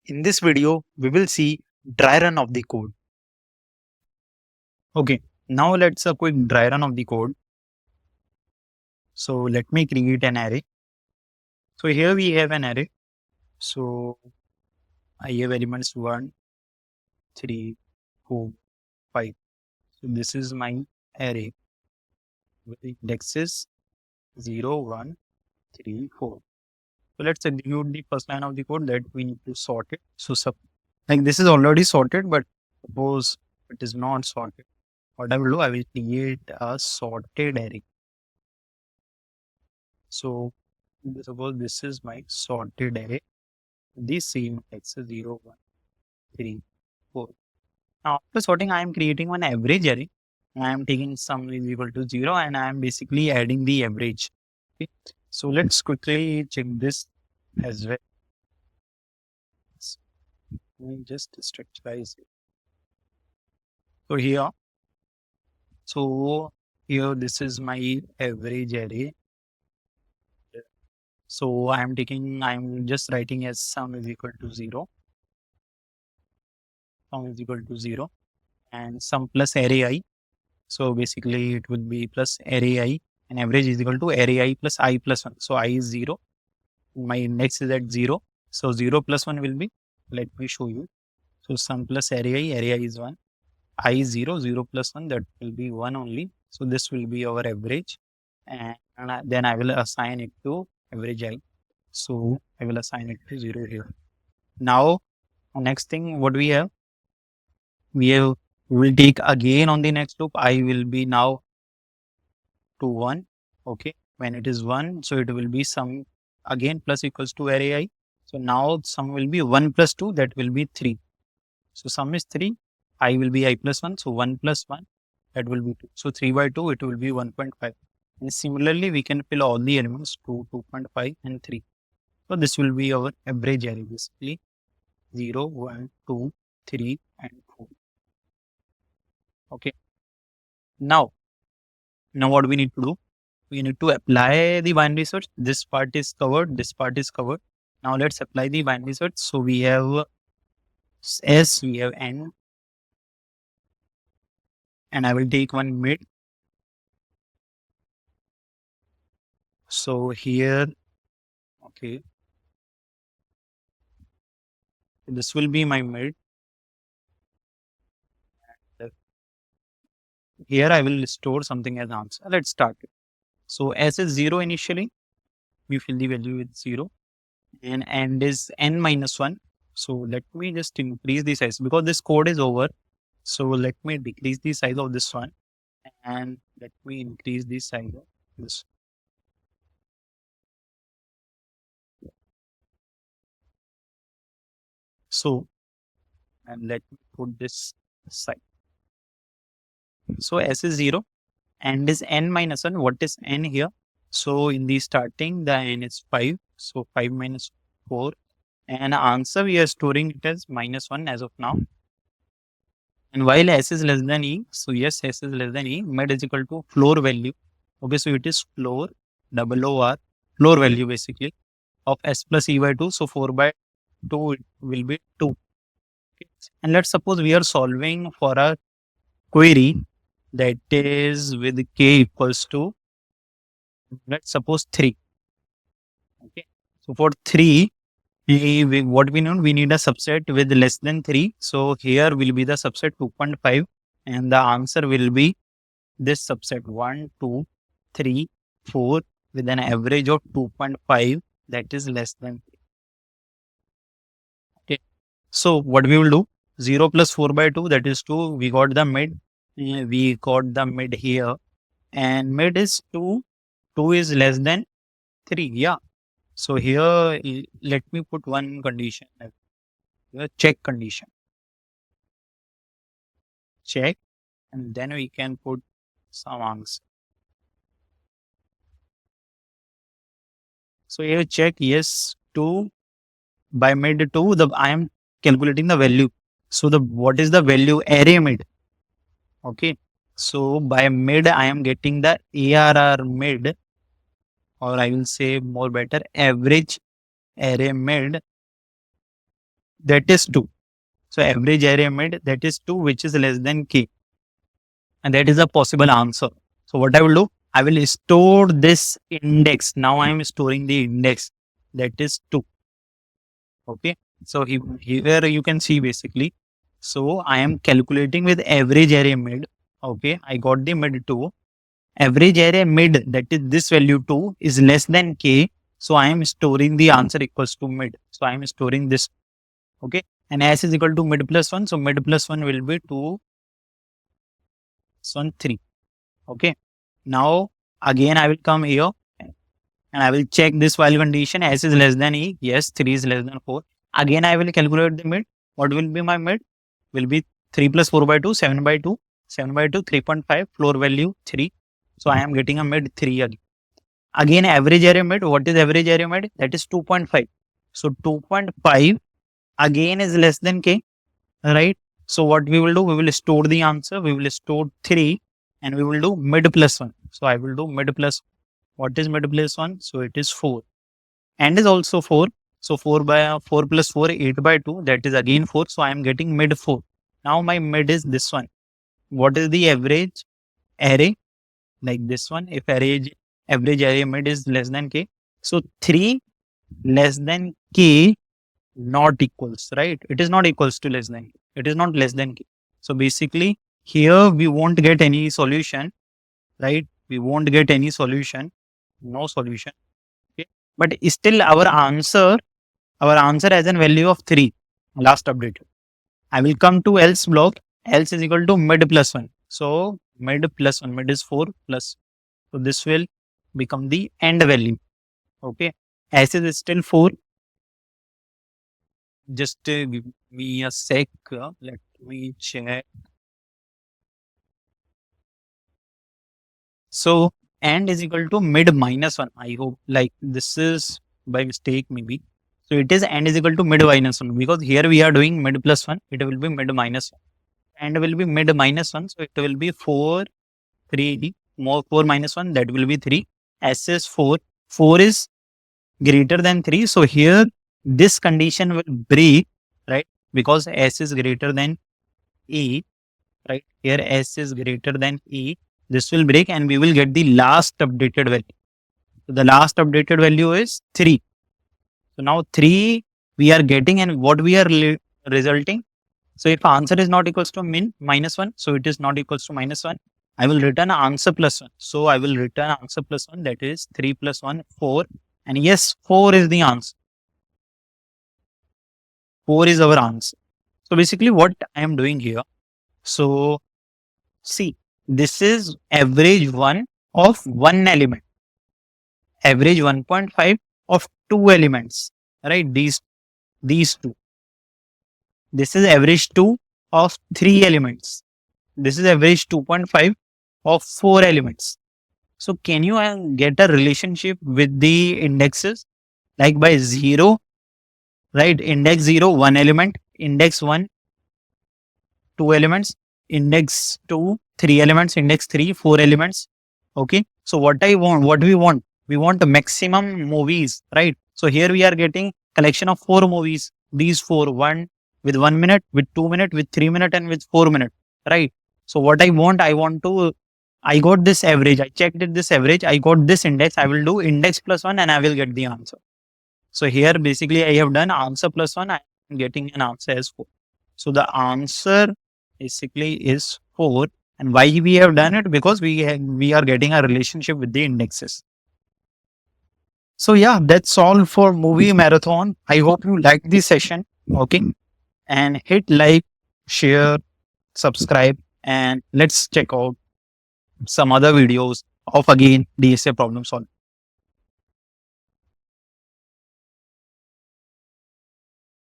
In this video, we will see dry run of the code. Okay, now let's a quick dry run of the code. So let me create an array. So here we have an array. So I have elements 1, 3, 4, 5. So this is my array with indexes 0, 1, 3, 4. So let's execute the first line of the code that we need to sort it. So like this is already sorted, but suppose it is not sorted. What I will do, I will create a sorted array. So suppose this is my sorted array. This same x is 0, 1, 3, 4. Now after sorting, I am creating one average array. I am taking sum is equal to 0 and I am basically adding the average. Okay. So let's quickly check this as well. Let me just structurize it. So here this is my average array. So I'm just writing as sum is equal to 0. Sum is equal to 0 and sum plus array I. So basically it will be plus array I and average is equal to array I plus I plus 1. So I is 0. My index is at 0. So 0 plus 1 will be, let me show you. So sum plus array I is 1. I is 0, 0 plus 1, that will be 1 only. So this will be our average. And then I will assign it to average I. So I will assign it to 0 here. Now, next thing, what we have? We will take again on the next loop. I will be now to 1. Okay. When it is 1, so it will be sum again plus equals to array I. So now sum will be 1 plus 2, that will be 3. So sum is 3. I will be I plus 1. So 1 plus 1, that will be 2. So 3 by 2, it will be 1.5. And similarly, we can fill all the elements 2, 2.5 and 3. So this will be our average array basically 0, 1, 2, 3 and 4. Okay. Now what we need to do? We need to apply the binary search. This part is covered. This part is covered. Now let's apply the binary search. So we have S, we have N, and I will take one mid. So here, okay, this will be my mid. Here I will store something as answer. Let's start it. So S is 0 initially. We fill the value with 0. And N is N minus 1. So let me just increase the size because this code is over. So let me decrease the size of this one. And let me increase the size of this. So, and let me put this side. So S is 0 and is N minus 1. What is N here? So in the starting, the N is 5. So 5 minus 4. And answer we are storing it as minus 1 as of now. And while S is less than E, so yes, S is less than E, mid is equal to floor value. Okay, so it is floor, OOR, floor value basically of S plus E by 2. So 4 by 2 it will be 2. Okay. And let's suppose we are solving for a query that is with K equals to, let's suppose 3. Okay, so for 3, what we need a subset with less than 3. So here will be the subset 2.5 and the answer will be this subset 1, 2, 3, 4 with an average of 2.5 that is less than 3. Okay. So what we will do, 0 plus 4 by 2, that is 2. We got the mid. We got the mid here and mid is 2. 2 is less than 3. Yeah. So here, let me put one condition, check condition. Check and then we can put some answer. So here check, yes, 2 by mid 2, I am calculating the value. So what is the value? Array mid. Okay. So by mid, I am getting the ARR mid, or I will say more better, average array mid that is 2. So average area mid, that is 2, which is less than k. And that is a possible answer. So what I will do, I will store this index. Now I am storing the index, that is 2. Okay. So here you can see basically. So I am calculating with average area mid. Okay. I got the mid 2. Average area mid, that is this value 2, is less than k. So I am storing the answer equals to mid. So I am storing this. Okay. And s is equal to mid plus 1. So mid plus 1 will be 2, 1, 3. Okay. Now again I will come here and I will check this while condition. S is less than e. Yes, 3 is less than 4. Again I will calculate the mid. What will be my mid? Will be 3 plus 4 by 2, 7 by 2. 7 by 2, 3.5. Floor value 3. So I am getting a mid 3 again. Again average area mid. What is average area mid? That is 2.5. So 2.5 again is less than k. Right. So what we will do? We will store the answer. We will store 3 and we will do mid plus 1. So I will do mid plus. What is mid plus 1? So it is 4. And is also 4. So 4 by 4 plus 4, 8 by 2. That is again 4. So I am getting mid 4. Now my mid is this one. What is the average array? Like this one. If average array mid is less than k. So 3 less than k not equals, right? It is not equals to less than k. It is not less than k. So basically here we won't get any solution, right? We won't get any solution. No solution. Okay. But still our answer has a value of 3. Last update. I will come to else block. Else is equal to mid plus 1. So mid plus 1. Mid is 4 plus. So this will become the end value. Okay. S is still 4. Just give me a sec. Let me check. So and is equal to mid minus 1. I hope like this is by mistake maybe. So it is and is equal to mid minus 1 because here we are doing mid plus 1. It will be mid minus 1. And will be mid minus 1. So it will be 4, 3, more 4 minus 1. That will be 3. S is 4. 4 is greater than 3. So here this condition will break, right? Because S is greater than E, right? Here S is greater than E. This will break and we will get the last updated value. So the last updated value is 3. So now 3 we are getting and what we are resulting. So if answer is not equals to min minus 1, so it is not equals to minus 1. I will return answer plus 1. So I will return answer plus 1, that is 3 plus 1, 4. And yes, 4 is the answer. 4 is our answer. So basically what I am doing here. So see, this is average 1 of one element. Average 1.5 of 2 elements, right? These two. This is average 2 of 3 elements. This is average 2.5 of 4 elements. So can you get a relationship with the indexes? Like by 0, right? Index 0, 1 element. Index 1, 2 elements. Index 2, 3 elements. Index 3, 4 elements. Okay. So what we want? We want the maximum movies, right? So here we are getting collection of 4 movies. These 4, 1 with 1 minute, with 2 minutes, with 3 minutes, and with 4 minutes, right? So what I got this average. I checked it, this average. I got this index. I will do index plus 1 and I will get the answer. So here basically I have done answer plus 1. I am getting an answer as 4. So the answer basically is 4. And why we have done it? Because we are getting a relationship with the indexes. So yeah, that's all for movie marathon. I hope you liked this session. Okay. And hit like, share, subscribe, and let's check out some other videos of again DSA problem solving.